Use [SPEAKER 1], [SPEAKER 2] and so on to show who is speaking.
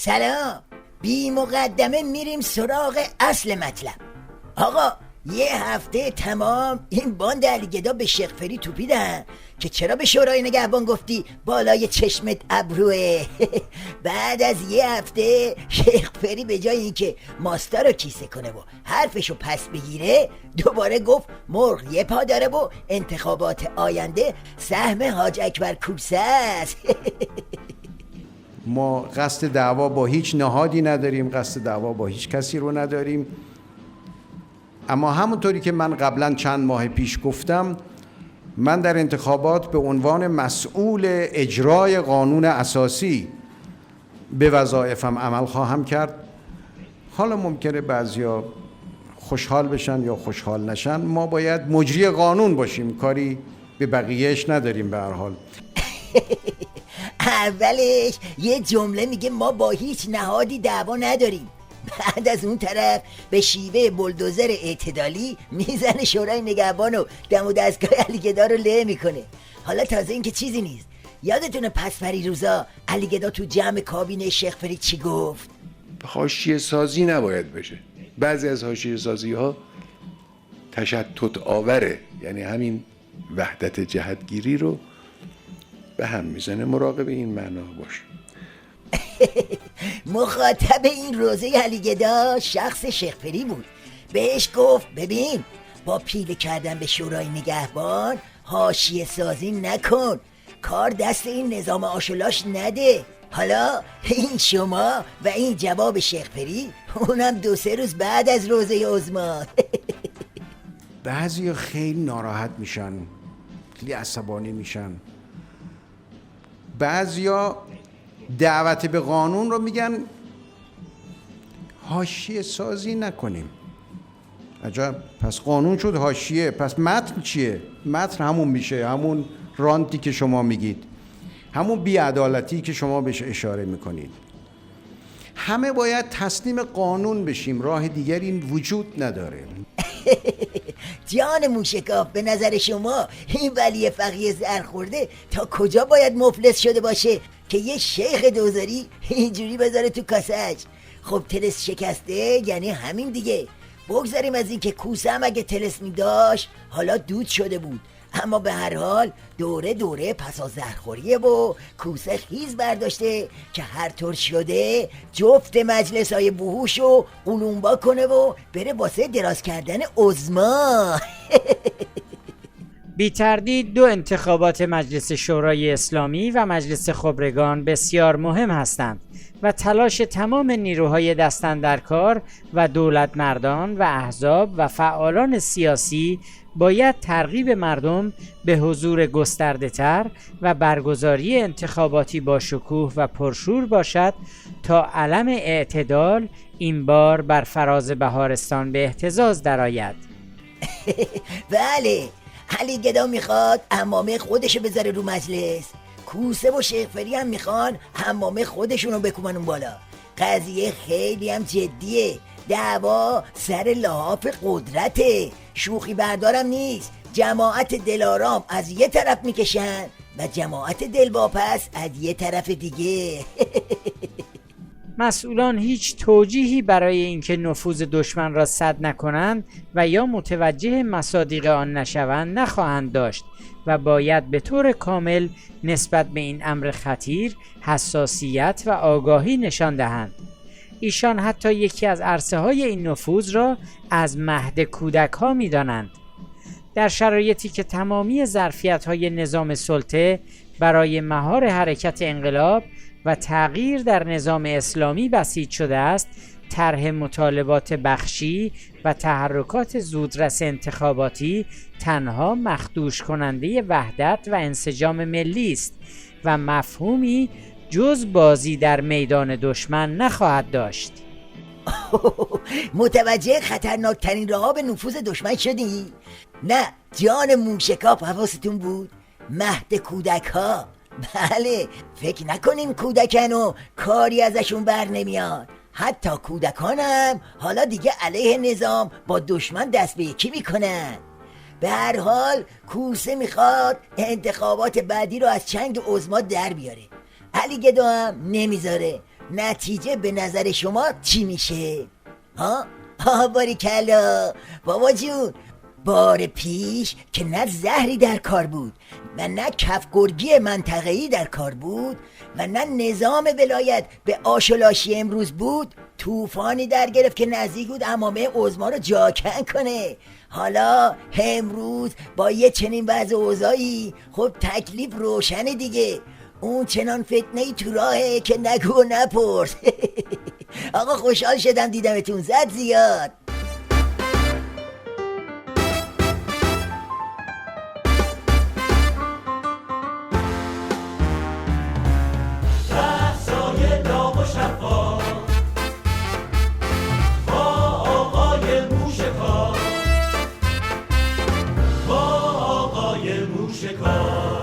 [SPEAKER 1] سلام. بی مقدمه میریم سراغ اصل مطلب. آقا یه هفته تمام این باند علیگدا به شیخ فری توپیدن که چرا به شورای نگهبان گفتی بالای چشمت ابروه. بعد از یه هفته شیخ فری به جای اینکه ماستا رو کیسه کنه و حرفشو پس بگیره دوباره گفت مرغ یه پا داره و انتخابات آینده سهم حاج اکبر کوسه است.
[SPEAKER 2] ما قصد دعوا با هیچ نهادی نداریم، قصد دعوا با هیچ کسی رو نداریم، اما همونطوری که من قبلا چند ماه پیش گفتم، من در انتخابات به عنوان مسئول اجرای قانون اساسی به وظایفم عمل خواهم کرد. حالا ممکنه بعضیا خوشحال بشن یا خوشحال نشن، ما باید مجری قانون باشیم، کاری به بقیهش نداریم. به هر حال
[SPEAKER 1] اولش یه جمله میگه ما با هیچ نهادی دعوا نداریم، بعد از اون طرف به شیوه بلدوزر اعتدالی میزنه شورای نگهبان و دم و دستگاه علیگدا رو له میکنه. حالا تازه این که چیزی نیست، یادتونه پس روزا علیگدا تو جمع کابینه شیخ فری چی گفت؟
[SPEAKER 3] حاشیه سازی نباید بشه. بعضی از حاشیه سازی ها تشتت آوره، یعنی همین وحدت جهتگیری رو به هم میزنه. مراقب این معنا باش.
[SPEAKER 1] مخاطب این روزه علیگدا شخص شیخ فری بود. بهش گفت ببین با پیله کردن به شورای نگهبان حاشیه سازی نکن، کار دست این نظام آشولاش نده. حالا این شما و این جواب شیخ فری، اونم 2-3 روز بعد از روزه عظما.
[SPEAKER 2] بعضی خیلی ناراحت میشن، خیلی عصبانی میشن. بعضیا دعوت به قانون رو میگن حاشیه سازی نکنیم. عجب، پس قانون شد حاشیه، پس متن چیه؟ متن همون میشه، همون رانتی که شما میگید، همون بی‌عدالتی که شما بهش اشاره میکنید. همه باید تسلیم قانون بشیم، راه دیگری وجود نداره.
[SPEAKER 1] جان موشکاف، به نظر شما این ولی فقیه زرخورده تا کجا باید مفلس شده باشه که یه شیخ دوزاری اینجوری بذاره تو کاسش؟ خب تلس شکسته یعنی همین دیگه. بگذاریم از این که کوسه هم اگه تلسمی داشت حالا دود شده بود، اما به هر حال دوره پسا زرخوریه و کوسه خیز برداشته که هر طور شده جفت مجلس های بوهوشو قلومبا کنه و بره واسه دراز کردن عظما.
[SPEAKER 4] بی تردید 2 انتخابات مجلس شورای اسلامی و مجلس خبرگان بسیار مهم هستند و تلاش تمام نیروهای دست‌اندرکار و دولت مردان و احزاب و فعالان سیاسی باید ترغیب مردم به حضور گسترده تر و برگزاری انتخاباتی با شکوه و پرشور باشد تا علم اعتدال این بار بر فراز بهارستان به اهتزاز درآید.
[SPEAKER 1] بله، علیگدا میخواد عمامه خودشو بذاره رو مجلس، کوسه و شیخ فری هم میخوان عمامه خودشونو بکوبنون بالا. قضیه خیلی هم جدیه، دعوا سر لحاف قدرته، شوخی بردارم نیست. جماعت دلارام از یه طرف میکشن و جماعت دلواپس از یه طرف دیگه.
[SPEAKER 4] مسئولان هیچ توجیهی برای اینکه نفوذ دشمن را سد نکنند و یا متوجه مصادیق آن نشوند نخواهند داشت و باید به طور کامل نسبت به این امر خطیر حساسیت و آگاهی نشان دهند. ایشان حتی یکی از عرصه های این نفوذ را از مهد کودک ها می دانند. در شرایطی که تمامی ظرفیت های نظام سلطه برای مهار حرکت انقلاب و تغییر در نظام اسلامی بسیج شده است، طرح مطالبات بخشی و تحرکات زودرس انتخاباتی تنها مخدوش کننده وحدت و انسجام ملی است و مفهومی جز بازی در میدان دشمن نخواهد داشت.
[SPEAKER 1] متوجه خطرناکترین راه به نفوذ دشمن شدی؟ نه جان موشکاف، حواستون بود؟ مهد کودک ها. بله، فکر نکنین کودکن و کاری ازشون بر نمیاد. حتی کودکانم حالا دیگه علیه نظام با دشمن دست به یکی میکنن. به هر حال کوسه میخواد انتخابات بعدی رو از چنگ عظما در بیاره، علیگدا هم نمیذاره. نتیجه به نظر شما چی میشه؟ ها؟ باریکلا بابا جون، بار پیش که نه زهری در کار بود و نه کفگرگی منطقه‌ای در کار بود و نه نظام ولایت به آشولاشی امروز بود، طوفانی در گرفت که نزدیک بود عمامه عظما رو جاکن کنه. حالا امروز با یه چنین وضع اوضاعی خب تکلیف روشنه دیگه. اون چنان فتنه‌ای تو راهه که نگو و نپرس. آقا خوشحال شدم دیدمتون، زد زیاد.
[SPEAKER 5] موشکار